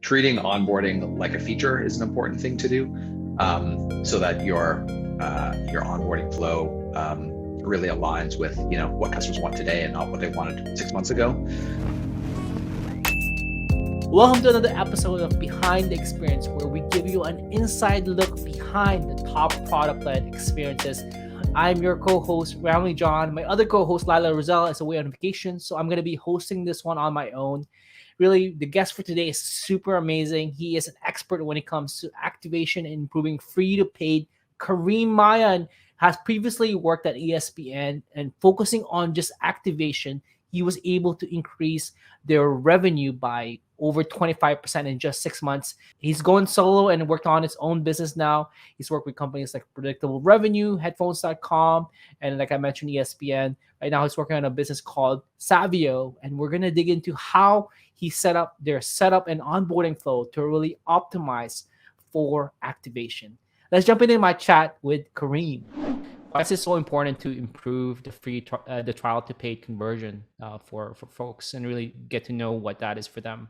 treating onboarding like a feature is an important thing to do, so that your onboarding flow really aligns with what customers want today and not what they wanted 6 months ago. Welcome to another episode of Behind the Experience, where we give you an inside look behind the top product-led experiences. I'm your co-host, Ramley John. My other co-host, Lila Rosella, is away on vacation, so I'm going to be hosting this one on my own. Really, the guest for today is super amazing. He is an expert when it comes to activation and improving free-to-paid. Kareem Mayan has previously worked at ESPN, and focusing on just activation, he was able to increase their revenue by over 25% in just 6 months. He's going solo and worked on his own business now. He's worked with companies like Predictable Revenue, Headphones.com, and like I mentioned, ESPN. Right now, he's working on a business called Savio, and we're going to dig into how he set up their setup and onboarding flow to really optimize for activation. Let's jump into my chat with Kareem. Why is it so important to improve the trial to paid conversion for folks and really get to know what that is for them?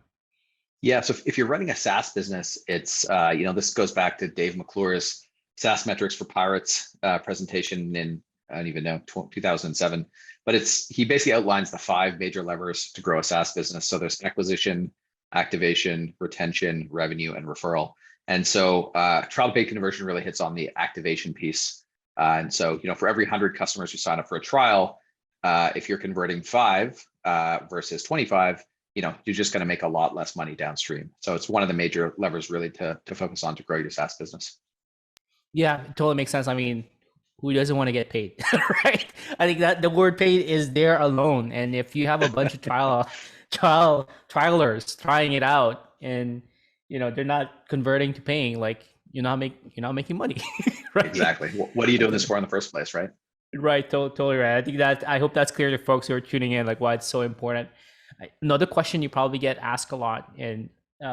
Yeah, so if you're running a SaaS business, it's this goes back to Dave McClure's SaaS metrics for Pirates presentation in, I don't even know, 2007. But he basically outlines the 5 major levers to grow a SaaS business. So there's acquisition, activation, retention, revenue, and referral. And so trial to paid conversion really hits on the activation piece. And so, for every 100 customers who sign up for a trial, if you're converting 5 versus 25, you're just going to make a lot less money downstream. So it's one of the major levers really to focus on to grow your SaaS business. Yeah, it totally makes sense. I mean, who doesn't want to get paid, right? I think that the word paid is there alone. And if you have a bunch of trialers trying it out and, they're not converting to paying, like you're not making money, right? Exactly. What are you doing this for in the first place, right? Right, totally right. I hope that's clear to folks who are tuning in, like why it's so important. Another question you probably get asked a lot, and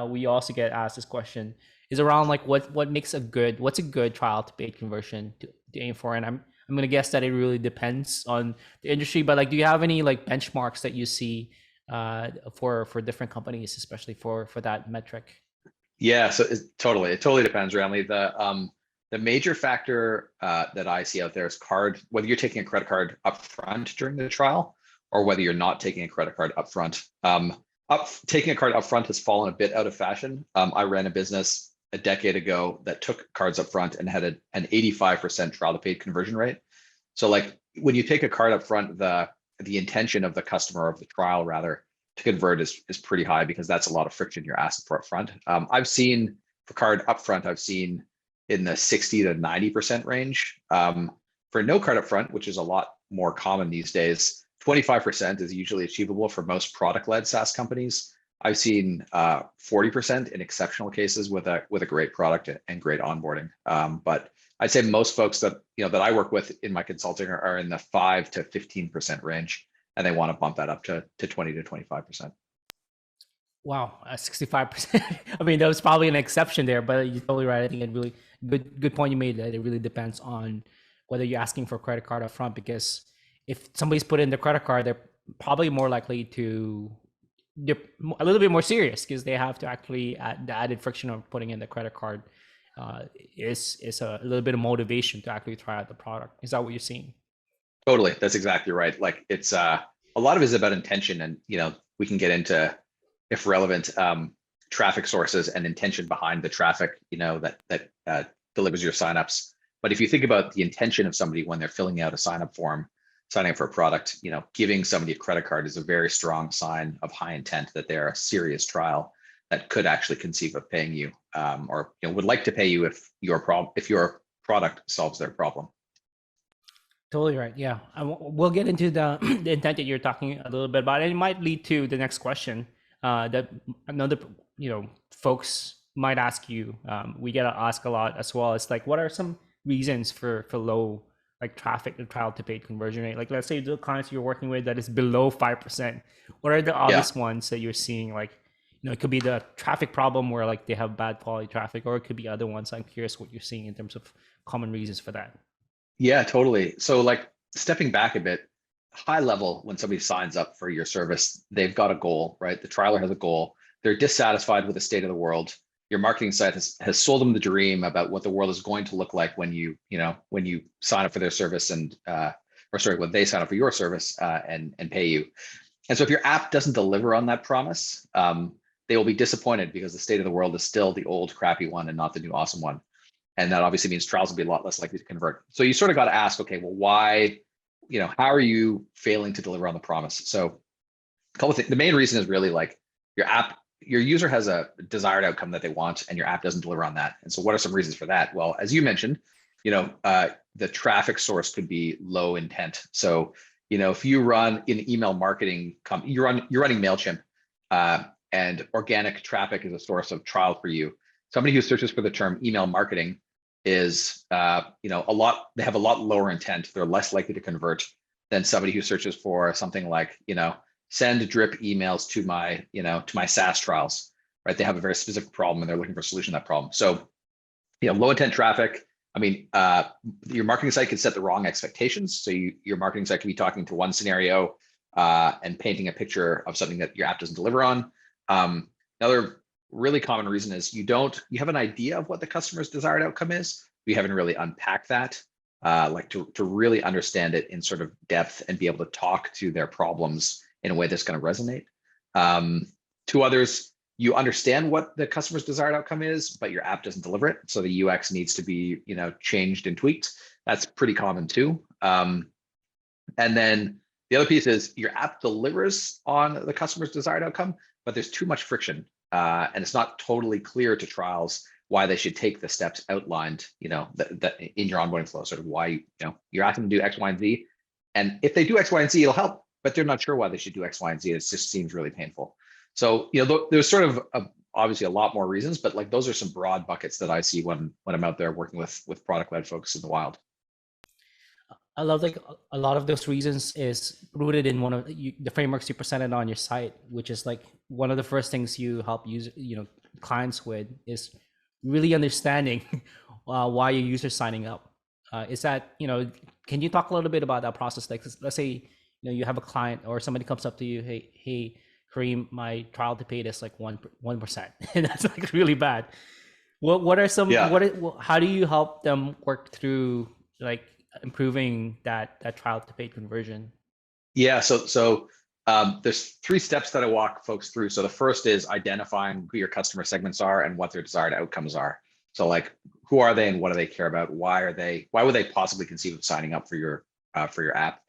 we also get asked this question, is around like what's a good trial to paid conversion to aim for? And I'm gonna guess that it really depends on the industry, but like, do you have any like benchmarks that you see for different companies, especially for that metric? Yeah, so it totally depends, Ramley. The major factor that I see out there is whether you're taking a credit card up front during the trial or whether you're not taking a credit card up front. Taking a card up front has fallen a bit out of fashion. I ran a business a decade ago that took cards up front and had an 85% trial to paid conversion rate. So like when you take a card up front, the intention of the customer, of the trial rather, to convert is pretty high, because that's a lot of friction you're asking for up front. I've seen for card up front, I've seen in the 60 to 90% range. For no card up front, which is a lot more common these days, 25% is usually achievable for most product-led SaaS companies. I've seen 40% in exceptional cases with a great product and great onboarding. But I'd say most folks that I work with in my consulting are in the 5 to 15% range, and they want to bump that up to 20 to 25%. Wow, 65%. I mean, that was probably an exception there, but you're totally right. I think it really good point you made, that it really depends on whether you're asking for a credit card up front, because if somebody's put in the credit card, they're probably more likely they're a little bit more serious, because they have to actually add the added friction of putting in the credit card is a little bit of motivation to actually try out the product. Is that what you're seeing? Totally, that's exactly right. Like it's a lot of it is about intention, and we can get into, if relevant, traffic sources and intention behind the traffic that delivers your signups. But if you think about the intention of somebody when they're filling out a sign-up form, signing up for a product, giving somebody a credit card is a very strong sign of high intent that they're a serious trial that could actually conceive of paying you, or would like to pay you if your product solves their problem. Totally right. Yeah, we'll get into the the intent that you're talking a little bit about, and it might lead to the next question that another folks might ask you. We get to ask a lot as well. It's like, what are some reasons for low like traffic to trial to paid conversion rate? Like, let's say the clients you're working with that is below 5%. What are the obvious ones that you're seeing? Like, it could be the traffic problem where like they have bad quality traffic, or it could be other ones. I'm curious what you're seeing in terms of common reasons for that. Yeah, totally. So like stepping back a bit, high level, when somebody signs up for your service, they've got a goal, right? The trialer has a goal. they're dissatisfied with the state of the world. Your marketing site has sold them the dream about what the world is going to look like when when you sign up for their service and or sorry, when they sign up for your service and pay you. And so if your app doesn't deliver on that promise, they will be disappointed because the state of the world is still the old crappy one and not the new awesome one. And that obviously means trials will be a lot less likely to convert. So you sort of got to ask, okay, well, why, how are you failing to deliver on the promise? So a couple of things. The main reason is really like your user has a desired outcome that they want, and your app doesn't deliver on that. And so what are some reasons for that? Well, as you mentioned, the traffic source could be low intent. So, if you run in email marketing, you're running MailChimp, and organic traffic is a source of trial for you. Somebody who searches for the term email marketing is, they have a lot lower intent. They're less likely to convert than somebody who searches for something like, send drip emails to my SaaS trials, right? They have a very specific problem and they're looking for a solution to that problem. So, low intent traffic. I mean, your marketing site can set the wrong expectations. So your marketing site can be talking to one scenario and painting a picture of something that your app doesn't deliver on. Another really common reason is you have an idea of what the customer's desired outcome is. You haven't really unpacked that, to really understand it in sort of depth and be able to talk to their problems in a way that's going to resonate. Two others, you understand what the customer's desired outcome is, but your app doesn't deliver it. So the UX needs to be, changed and tweaked. That's pretty common too. And then the other piece is your app delivers on the customer's desired outcome, but there's too much friction. And it's not totally clear to trials why they should take the steps outlined, that in your onboarding flow, sort of why, you're asking them to do X, Y, and Z. And if they do X, Y, and Z, it'll help, but they're not sure why they should do X, Y, and Z. It just seems really painful. So, there's sort of obviously a lot more reasons, but like those are some broad buckets that I see when I'm out there working with product-led folks in the wild. I love like a lot of those reasons is rooted in one of the frameworks you presented on your site, which is like one of the first things you help clients with is really understanding why your user's signing up. Is that, can you talk a little bit about that process? Like, let's say, you have a client or somebody comes up to you, hey, Kareem, my trial to paid is like 1%, and that's like really bad. What are some, how do you help them work through like improving that trial to paid conversion? Yeah, so there's 3 steps that I walk folks through. So the first is identifying who your customer segments are and what their desired outcomes are. So like, who are they and what do they care about? Why would they possibly conceive of signing up for your app?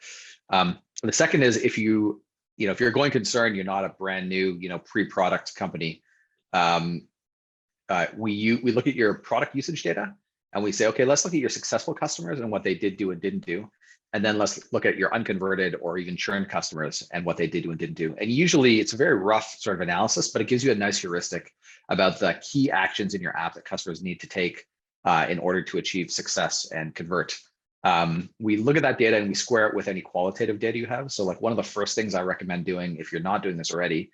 The second is if you're going concern, you're not a brand new, pre-product company. We look at your product usage data and we say, okay, let's look at your successful customers and what they did do and didn't do. And then let's look at your unconverted or even churned customers and what they did do and didn't do. And usually it's a very rough sort of analysis, but it gives you a nice heuristic about the key actions in your app that customers need to take in order to achieve success and convert. We look at that data and we square it with any qualitative data you have. So like one of the first things I recommend doing, if you're not doing this already,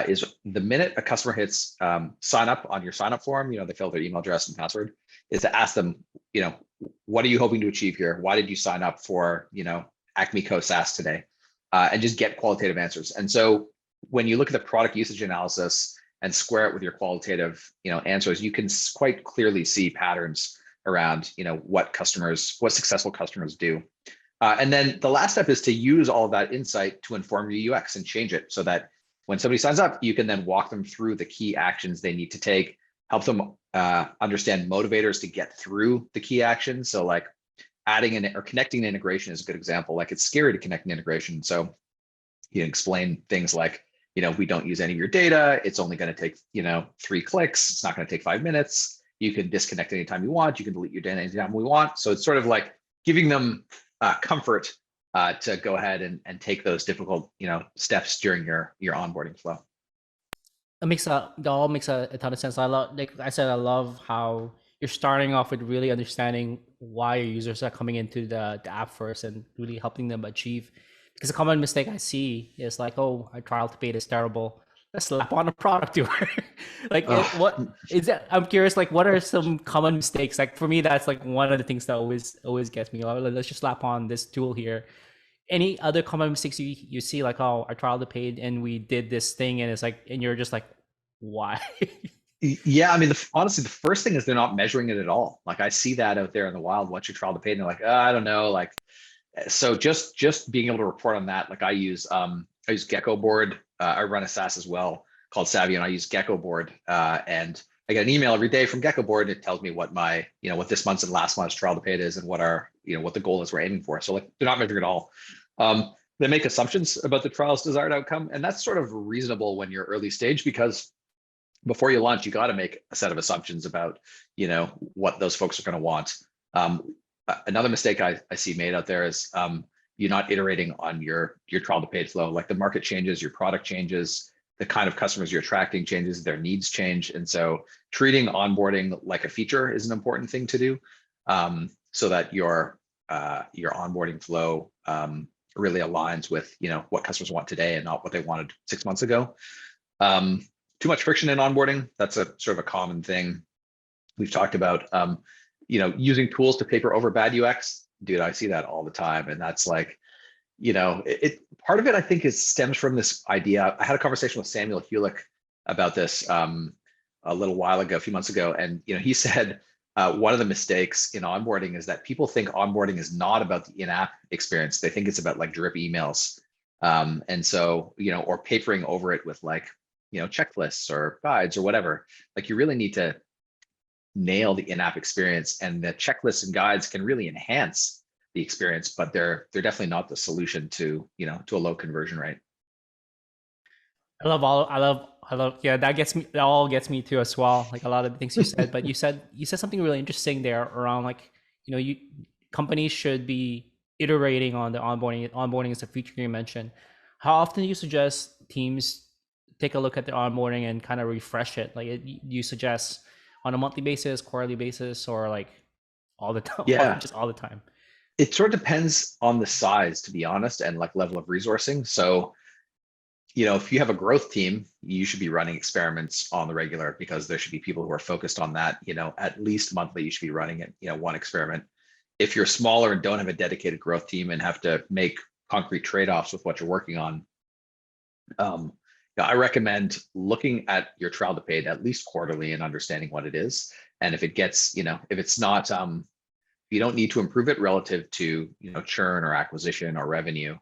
is the minute a customer hits sign up on your sign up form, they fill their email address and password, is to ask them, what are you hoping to achieve here? Why did you sign up for, Acme Co SaaS today? And just get qualitative answers. And so when you look at the product usage analysis and square it with your qualitative, answers, you can quite clearly see patterns around, what successful customers do. And then the last step is to use all of that insight to inform your UX and change it so that when somebody signs up, you can then walk them through the key actions they need to take, help them understand motivators to get through the key actions. So like adding in or connecting an integration is a good example. Like it's scary to connect an integration. So you can explain things like, we don't use any of your data. It's only going to take, 3 clicks. It's not going to take 5 minutes. You can disconnect anytime you want. You can delete your data anytime we want. So it's sort of like giving them comfort to go ahead and take those difficult, steps during your onboarding flow. That all makes a ton of sense. I love how you're starting off with really understanding why your users are coming into the app first and really helping them achieve. Because a common mistake I see is like, oh, our trial to paid is terrible. Let's slap on a product to her. Like, what is that? I'm curious. Like, what are some common mistakes? Like for me, that's like one of the things that always gets me. Like, let's just slap on this tool here. Any other common mistakes you see? Like, oh, our trial to paid and we did this thing, and it's like, and you're just like, Why? Yeah, I mean, honestly, the first thing is they're not measuring it at all. Like I see that out there in the wild. What's your trial to paid? And they're like, I don't know. Like, so just being able to report on that. Like I use Gecko board. I run a SaaS as well called Savio, and I use Gecko board. And I get an email every day from Gecko board. It tells me what my, what this month's and last month's trial to paid is and what our, what the goal is we're aiming for. So like they're not measuring at all. They make assumptions about the trial's desired outcome, and that's sort of reasonable when you're early stage because before you launch, you got to make a set of assumptions about, what those folks are going to want. Another mistake I see made out there is you're not iterating on your trial to paid flow. Like the market changes, your product changes, the kind of customers you're attracting changes, their needs change. And so treating onboarding like a feature is an important thing to do, so that your onboarding flow really aligns with, what customers want today and not what they wanted 6 months ago. Too much friction in onboarding. That's a sort of a common thing. We've talked about, using tools to paper over bad UX. Dude, I see that all the time. And that's like, part of it, I think, stems from this idea. I had a conversation with Samuel Hulick about this a little while ago, a few months ago. And, he said, one of the mistakes in onboarding is that people think onboarding is not about the in-app experience. They think it's about like drip emails. And so, or papering over it with like, checklists or guides or whatever. Like you really need to nail the in-app experience, and the checklists and guides can really enhance the experience, but they're definitely not the solution to, to a low conversion rate. I love, yeah, that all gets me too as well. Like a lot of the things you said, but you said something really interesting there around like, companies should be iterating on the onboarding. Onboarding is a feature you mentioned. How often do you suggest teams take a look at the onboarding and kind of refresh it? Like you suggest on a monthly basis, quarterly basis, or like all the time? Yeah, just all the time. it sort of depends on the size, to be honest, and like level of resourcing. So, if you have a growth team, you should be running experiments on the regular because there should be people who are focused on that. At least monthly, you should be running it, one experiment. If you're smaller and don't have a dedicated growth team and have to make concrete trade-offs with what you're working on, I recommend looking at your trial to paid at least quarterly and understanding what it is. And if it gets, if it's not, you don't need to improve it relative to, churn or acquisition or revenue,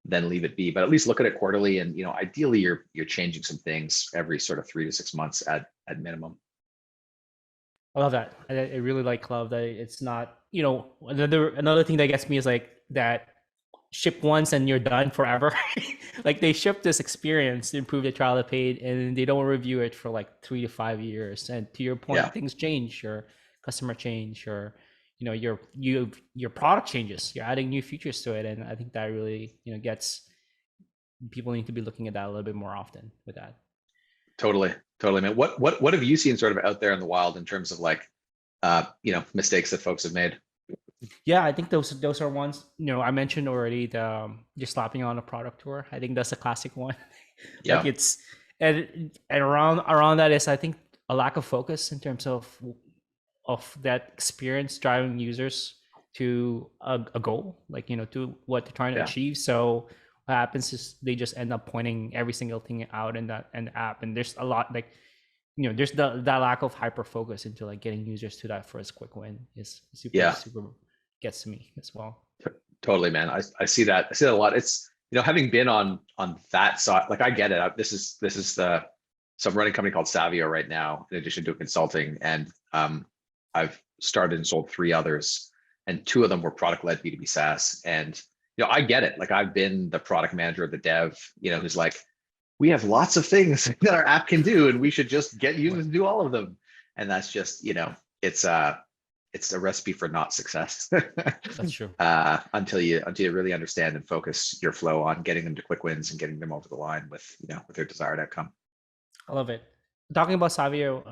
then leave it be. But at least look at it quarterly, and ideally you're changing some things every sort of 3 to 6 months at minimum. I love that. I really love that it's not, another thing that gets me is like that ship once and you're done forever. Like they ship this experience to improve the trial to paid, and they don't review it for like 3 to 5 years. And to your point, things change, your customer change, or your product changes. You're adding new features to it, and I think that really gets people need to be looking at that a little bit more often with that. Totally, man. What have you seen sort of out there in the wild in terms of like mistakes that folks have made? Yeah, I think those are ones, I mentioned already, the just slapping on a product tour. I think that's a classic one. Yeah. Like it's and around that is, I think, a lack of focus in terms of that experience driving users to a goal, like to what they're trying to achieve. So what happens is they just end up pointing every single thing out in the app, and there's a lot like there's that lack of hyper focus into like getting users to that first quick win is super gets to me as well. Totally, man. I see that. I see that a lot. It's, having been on that side, like I get it. This is so I'm running a company called Savio right now, in addition to consulting. And I've started and sold 3 others, and 2 of them were product-led B2B SaaS. And, I get it. Like I've been the product manager, the dev, who's like, we have lots of things that our app can do, and we should just get users to do all of them. And that's just, it's a recipe for not success. That's true. Until you really understand and focus your flow on getting them to quick wins and getting them over the line with, with their desired outcome. I love it. Talking about Savio,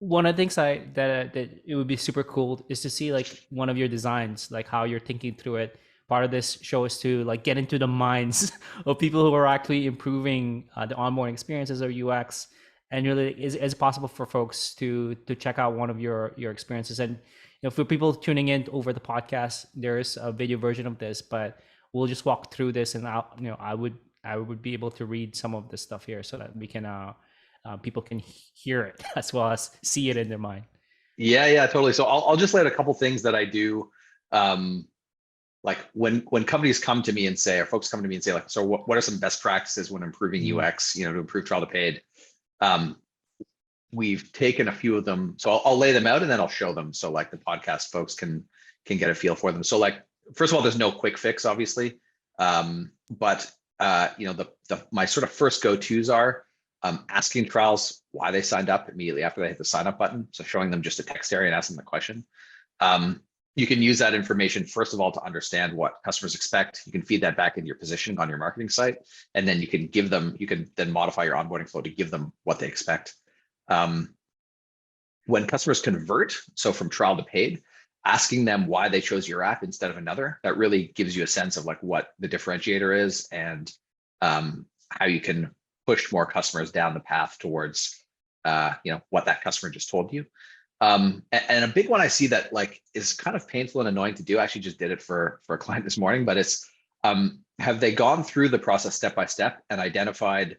one of the things that it would be super cool is to see like one of your designs, like how you're thinking through it. Part of this show is to like get into the minds of people who are actually improving the onboarding experiences or UX, and really is possible for folks to check out one of your experiences. And for people tuning in over the podcast, there is a video version of this, but we'll just walk through this, and I would be able to read some of this stuff here so that we can people can hear it as well as see it in their mind. Yeah, totally. So I'll just lay out a couple things that I do. Like when companies come to me and say, or folks come to me and say, like, so what are some best practices when improving UX, to improve trial to paid? We've taken a few of them. So I'll lay them out and then I'll show them. So like the podcast folks can get a feel for them. So like, first of all, there's no quick fix, obviously. But my sort of first go-tos are asking trials why they signed up immediately after they hit the sign up button. So showing them just a text area and asking them the question. You can use that information, first of all, to understand what customers expect. You can feed that back into your positioning on your marketing site. And then you can then modify your onboarding flow to give them what they expect. When customers convert, so from trial to paid, asking them why they chose your app instead of another, that really gives you a sense of like what the differentiator is and how you can push more customers down the path towards what that customer just told you. And a big one I see that like is kind of painful and annoying to do. I actually just did it for a client this morning, but it's have they gone through the process step by step and identified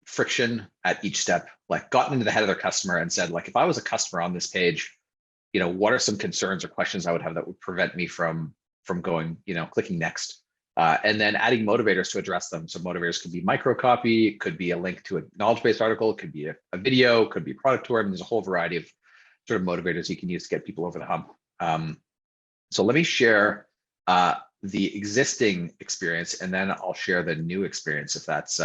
friction at each step, like gotten into the head of their customer and said, like, if I was a customer on this page, what are some concerns or questions I would have that would prevent me from going, clicking next, and then adding motivators to address them. So motivators could be micro copy, it could be a link to a knowledge-based article, it could be a video, it could be a product tour. I mean, there's a whole variety of sort of motivators you can use to get people over the hump. So let me share the existing experience, and then I'll share the new experience if that's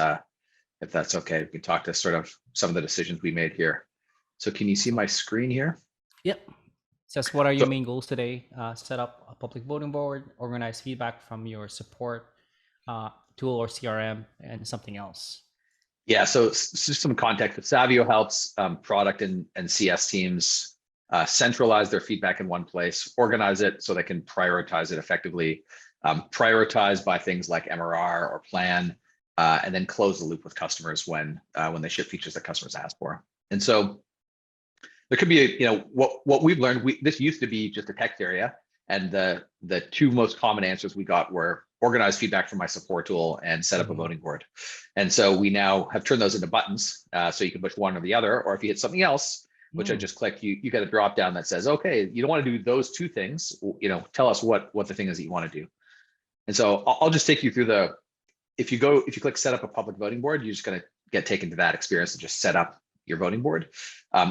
okay. We can talk to sort of some of the decisions we made here. So can you see my screen here? Yep. Says, what are your main goals today? Set up a public voting board, organize feedback from your support tool or CRM, and something else. Yeah, so just some context. Savio helps product and CS teams centralize their feedback in one place, organize it so they can prioritize it effectively, prioritize by things like MRR or plan, and then close the loop with customers when they ship features that customers ask for. And so there could be what we've learned. This used to be just a text area, and the two most common answers we got were organize feedback from my support tool and set up a voting board. And so we now have turned those into buttons, so you can push one or the other, or if you hit something else, which I just clicked, you get a drop down that says, okay, you don't want to do those two things. Tell us what the thing is that you want to do. And so I'll just take you through if you click set up a public voting board, you're just going to get taken to that experience and just set up your voting board.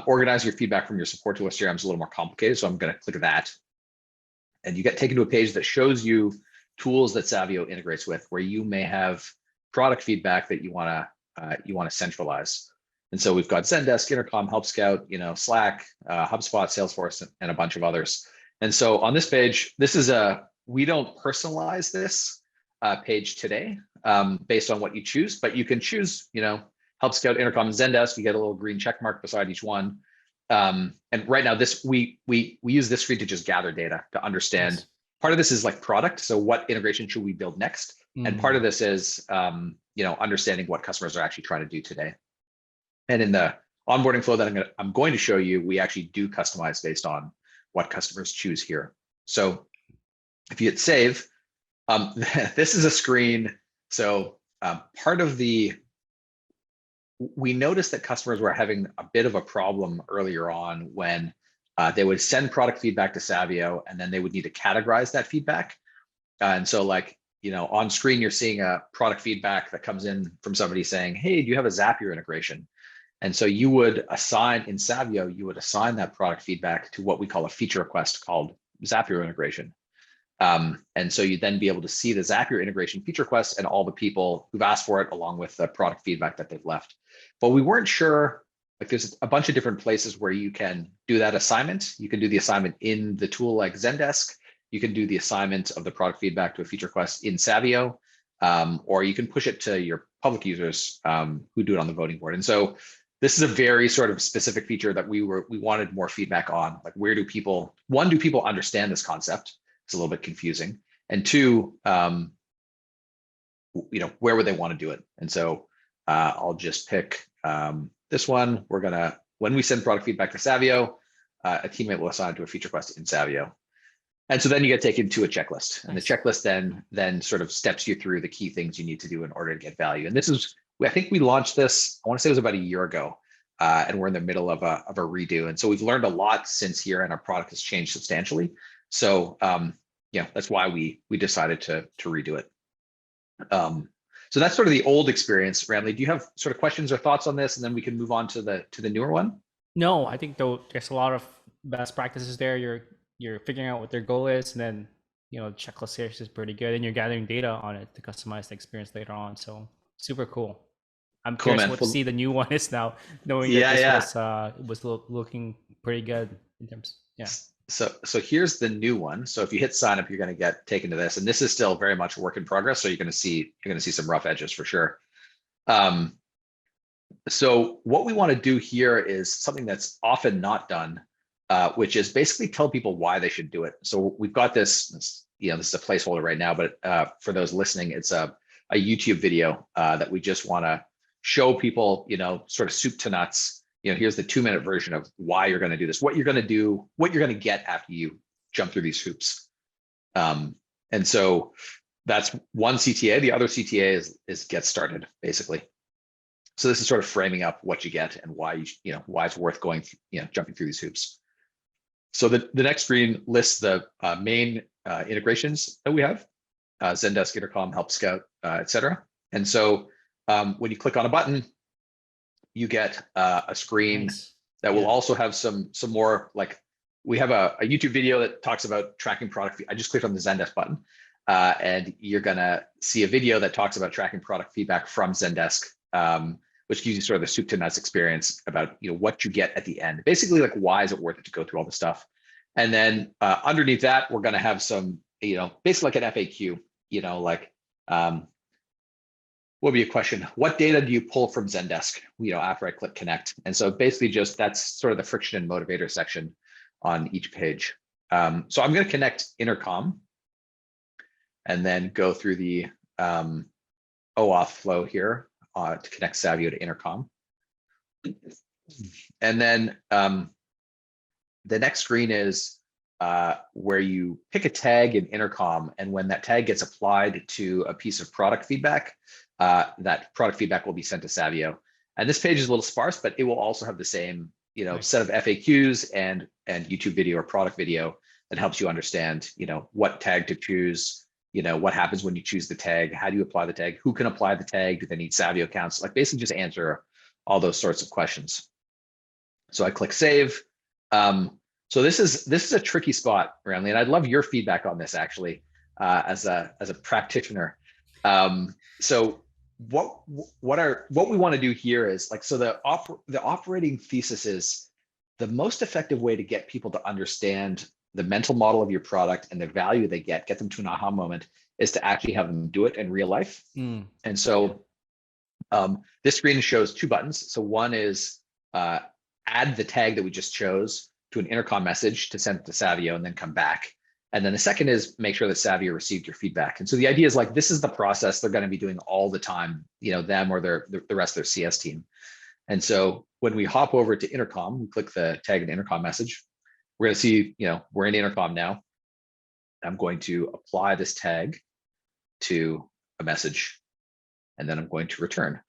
Organize your feedback from your support tool CRM is a little more complicated, so I'm going to click that. And you get taken to a page that shows you tools that Savio integrates with, where you may have product feedback that you want to centralize. And so we've got Zendesk, Intercom, Help Scout, Slack, HubSpot, Salesforce, and a bunch of others. And so on this page, we don't personalize this page today based on what you choose, but you can choose, Help Scout, Intercom, and Zendesk. You get a little green check mark beside each one. And right now, we use this screen to just gather data to understand. Yes. Part of this is like product. So what integration should we build next? And part of this is, understanding what customers are actually trying to do today. And in the onboarding flow that I'm going to show you, we actually do customize based on what customers choose here. So if you hit save, this is a screen. So we noticed that customers were having a bit of a problem earlier on when they would send product feedback to Savio, and then they would need to categorize that feedback. And so on screen, you're seeing a product feedback that comes in from somebody saying, hey, do you have a Zapier integration? And so you would assign in Savio, that product feedback to what we call a feature request called Zapier integration. And so you'd then be able to see the Zapier integration feature requests and all the people who've asked for it, along with the product feedback that they've left. But we weren't sure, there's a bunch of different places where you can do that assignment. You can do the assignment in the tool like Zendesk. You can do the assignment of the product feedback to a feature request in Savio, or you can push it to your public users who do it on the voting board. And so this is a very sort of specific feature that we wanted more feedback on. Like, do people understand this concept? It's a little bit confusing. And two, where would they want to do it? And so I'll just pick this one. When we send product feedback to Savio, a teammate will assign it to a feature request in Savio. And so then you get taken to a checklist. And the checklist then sort of steps you through the key things you need to do in order to get value. And this is I think we launched this, I want to say it was about a year ago. And we're in the middle of a redo. And so we've learned a lot since here, and our product has changed substantially. So yeah, that's why we decided to redo it. So that's sort of the old experience. Ramley, do you have sort of questions or thoughts on this? And then we can move on to the newer one. No, I think though there's a lot of best practices there. You're figuring out what their goal is, and then checklist series is pretty good, and you're gathering data on it to customize the experience later on. So super cool. I'm Cool, curious man. what to see the new one is now, knowing Yeah, that this was looking pretty good in terms. Yeah. So here's the new one. So if you hit sign up, you're going to get taken to this, and this is still very much a work in progress. So you're going to see some rough edges for sure. So what we want to do here is something that's often not done, which is basically tell people why they should do it. So we've got this, this is a placeholder right now, but for those listening, it's a YouTube video that we just want to show people, sort of soup to nuts. Here's the 2-minute version of why you're going to do this, what you're going to do, what you're going to get after you jump through these hoops. And so that's one CTA. The other CTA is get started, basically. So this is sort of framing up what you get and why why it's worth going, jumping through these hoops. So the next screen lists the main integrations that we have: Zendesk, Intercom, Help Scout, etc. And so when you click on a button, you get a screen that will also have some more, like, we have a YouTube video that talks about tracking product. I just clicked on the Zendesk button, and you're gonna see a video that talks about tracking product feedback from Zendesk, which gives you sort of the soup to nuts experience about what you get at the end. Basically, like, why is it worth it to go through all the stuff? And then underneath that, we're gonna have some, basically like an FAQ, like, what would be a question? What data do you pull from Zendesk, after I click connect? And so basically just that's sort of the friction and motivator section on each page. So I'm going to connect Intercom and then go through the OAuth flow here to connect Savio to Intercom. And then the next screen is where you pick a tag in Intercom, and when that tag gets applied to a piece of product feedback, that product feedback will be sent to Savio. And this page is a little sparse, but it will also have the same, set of FAQs and YouTube video or product video that helps you understand, what tag to choose, what happens when you choose the tag, how do you apply the tag, who can apply the tag, do they need Savio accounts, like basically just answer all those sorts of questions. So I click save. So this is a tricky spot, Ramley, and I'd love your feedback on this actually, as a practitioner. So what we want to do here is, like, so the operating thesis is the most effective way to get people to understand the mental model of your product and the value they get them to an aha moment, is to actually have them do it in real life. And so this screen shows 2 buttons. So one is add the tag that we just chose to an Intercom message to send it to Savio and then come back. And then the second is make sure that Savio received your feedback. And so the idea is, like, this is the process they're going to be doing all the time, them or the rest of their CS team. And so when we hop over to Intercom, we click the tag in Intercom message, we're going to see, we're in Intercom now. I'm going to apply this tag to a message, and then I'm going to return.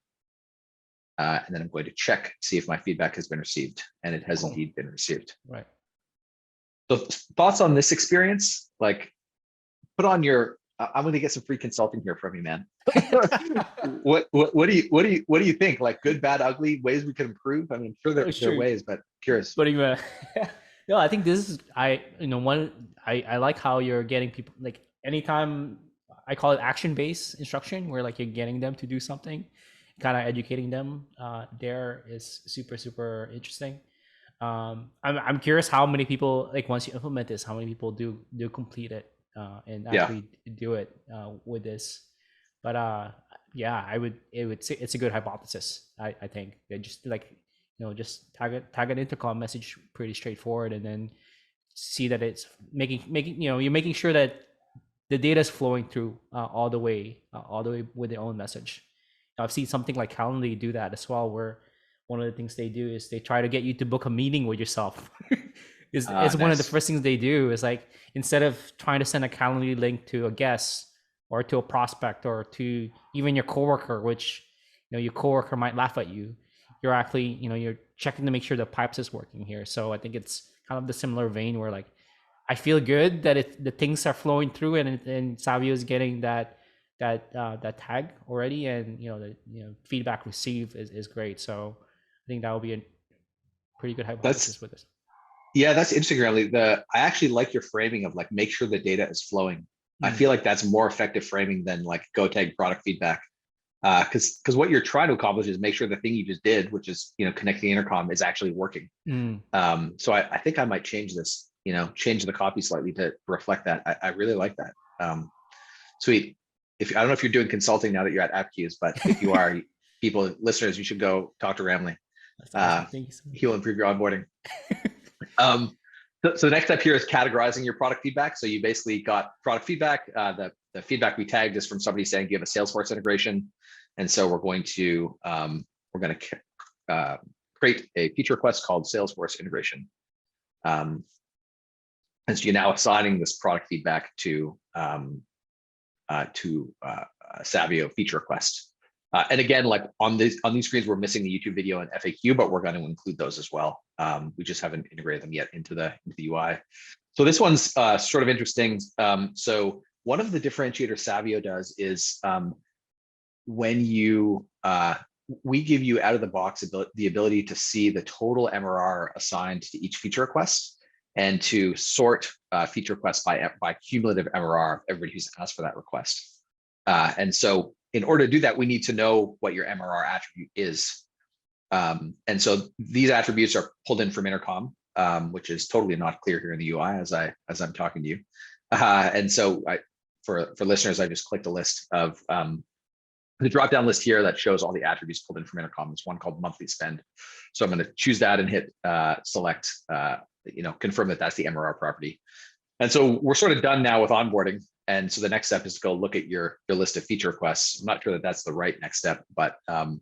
And then I'm going to check, see if my feedback has been received, and it has indeed been received. Right. So thoughts on this experience? Like, put on your, I'm going to get some free consulting here from you, man. What do you think? Like, good, bad, ugly, ways we could improve? I mean, sure there are ways, but curious. But even, no, I think this is, I like how you're getting people, like, anytime, I call it action-based instruction, where, like, you're getting them to do something, kind of educating them there is super, super interesting. I'm curious how many people, like, once you implement this, how many people do complete it and actually do it with this. But yeah, I would say it's a good hypothesis. I think they just, like, just tag an Intercom message, pretty straightforward, and then see that it's making you're making sure that the data is flowing through all the way with their own message. I've seen something like Calendly do that as well, where one of the things they do is they try to get you to book a meeting with yourself. It's nice. One of the first things they do is, like, instead of trying to send a Calendly link to a guest or to a prospect or to even your coworker, which your coworker might laugh at you. You're actually, you're checking to make sure the pipes is working here. So I think it's kind of the similar vein where like I feel good that the things are flowing through, and Savio is getting that tag already, and the feedback received is great. So I think that will be a pretty good hypothesis with this. Yeah, that's interesting, Riley. I actually like your framing of like make sure the data is flowing. I feel like that's more effective framing than like go tag product feedback. Because what you're trying to accomplish is make sure the thing you just did, which is connect the intercom, is actually working. So I think I might change this, change the copy slightly to reflect that. I really like that. Sweet. I don't know if you're doing consulting now that you're at AppQs, but if you are, listeners, you should go talk to Ramley. Awesome. Thank you so much. He'll improve your onboarding. So the next step here is categorizing your product feedback. So you basically got product feedback. The feedback we tagged is from somebody saying, "Do you have a Salesforce integration?" And so we're going to create a feature request called Salesforce integration. And so you're now assigning this product feedback to Savio feature request. And again, like on these screens, we're missing the YouTube video and FAQ, but we're going to include those as well. We just haven't integrated them yet into the UI. So this one's sort of interesting. So one of the differentiators Savio does is when we give you out of the box the ability to see the total MRR assigned to each feature request and to sort feature requests by cumulative MRR of everybody who's asked for that request. And so in order to do that, we need to know what your MRR attribute is. And so these attributes are pulled in from Intercom, which is totally not clear here in the UI as I'm talking to you. And so for listeners, I just clicked a list of the drop-down list here that shows all the attributes pulled in from Intercom. There's one called monthly spend. So I'm going to choose that and hit select, confirm that that's the MRR property. And so we're sort of done now with onboarding. And so the next step is to go look at your list of feature requests. I'm not sure that that's the right next step, but and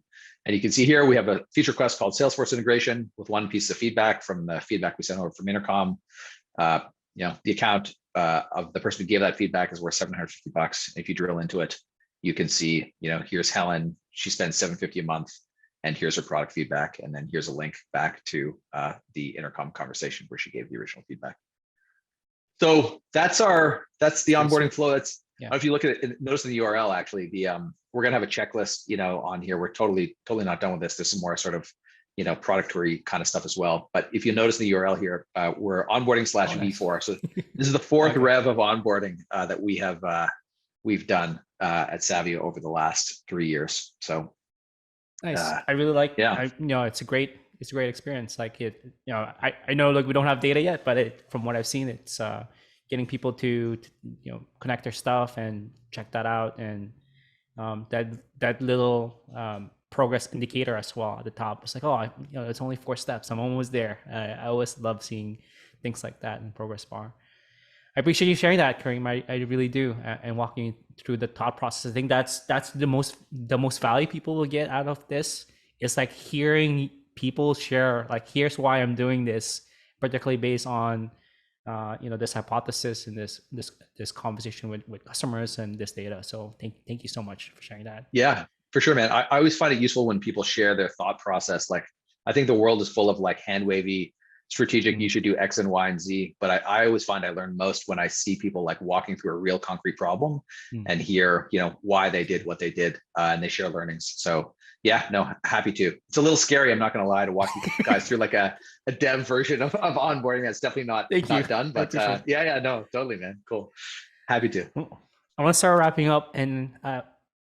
you can see here we have a feature request called Salesforce integration with one piece of feedback from the feedback we sent over from Intercom. The account of the person who gave that feedback is worth $750. If you drill into it, you can see, here's Helen. She spends $750 a month, and here's her product feedback, and then here's a link back to the Intercom conversation where she gave the original feedback. So that's the onboarding flow. That's if you look at it, notice in the URL actually, we're gonna have a checklist, on here. We're totally not done with this. There's some more sort of, productory kind of stuff as well. But if you notice in the URL here, we're onboarding /V4. So this is the fourth rev of onboarding that we've done at Savio over the last 3 years. So nice. I really like. Yeah. It's a great experience. Like I know like we don't have data yet, but from what I've seen, it's getting people to connect their stuff and check that out, and that little progress indicator as well at the top. It's like, it's only 4 steps. I'm almost there. I always love seeing things like that in progress bar. I appreciate you sharing that, Kareem. I really do, and walking through the thought process. I think that's the most value people will get out of this. It's like hearing people share, like, here's why I'm doing this, particularly based on this hypothesis and this conversation with customers and this data. So thank you so much for sharing that. Yeah, for sure, man. I always find it useful when people share their thought process. Like, I think the world is full of like hand wavy strategic, you should do X and Y and Z. But I always find I learn most when I see people like walking through a real concrete problem and hear, why they did what they did, and they share learnings. So yeah, no, happy to. It's a little scary, I'm not going to lie, to walk you guys through like a dev version of onboarding. That's definitely not done, but yeah, no, totally, man. Cool. Happy to. I want to start wrapping up, and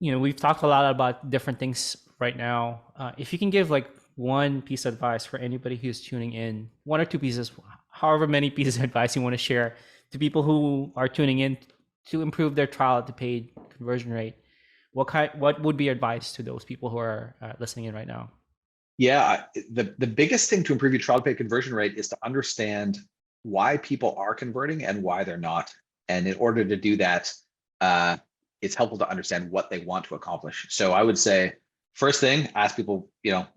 we've talked a lot about different things right now. If you can give like one piece of advice for anybody who's tuning in, 1 or 2 pieces, however many pieces of advice you want to share to people who are tuning in to improve their trial to paid conversion rate, what would be advice to those people who are listening in right now? Yeah, the biggest thing to improve your trial to paid conversion rate is to understand why people are converting and why they're not. And in order to do that, it's helpful to understand what they want to accomplish. So I would say, first thing, ask people,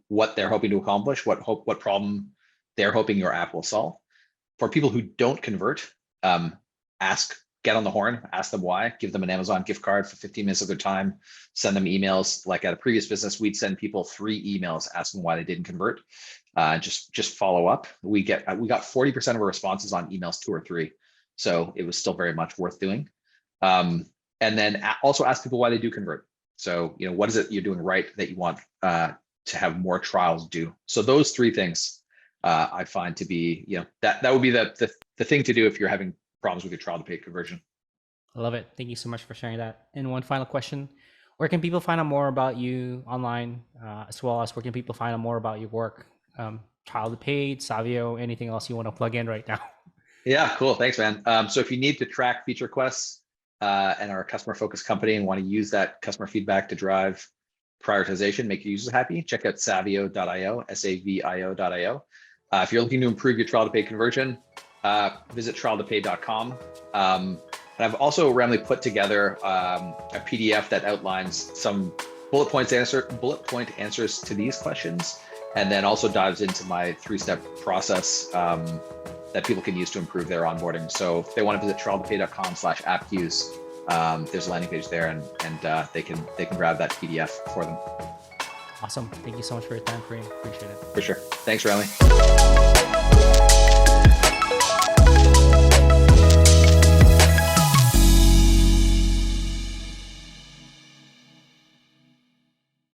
what they're hoping to accomplish, what problem they're hoping your app will solve. For people who don't convert, ask get on the horn, ask them why, give them an Amazon gift card for 15 minutes of their time, send them emails. Like at a previous business, we'd send people 3 emails asking why they didn't convert. Just follow up. We got 40% of our responses on emails 2 or 3. So it was still very much worth doing. And then also ask people why they do convert. So, what is it you're doing right that you want to have more trials do? So those 3 things I find to be, that would be the thing to do if you're having problems with your trial to paid conversion. I love it. Thank you so much for sharing that. And one final question: where can people find out more about you online, as well as where can people find out more about your work? Trial to paid, Savio, anything else you want to plug in right now? Yeah, cool. Thanks, man. So if you need to track feature requests and are a customer focused company and want to use that customer feedback to drive prioritization, make your users happy, check out savio.io, savio.io. If you're looking to improve your trial to pay conversion, visit trialtopay.com. And I've also randomly put together a PDF that outlines some bullet point answers to these questions, and then also dives into my 3-step process that people can use to improve their onboarding. So if they want to visit trialtopay.com/appqueues, there's a landing page there, and they can grab that PDF for them. Awesome. Thank you so much for your time, Kareem. Appreciate it. For sure. Thanks, Riley.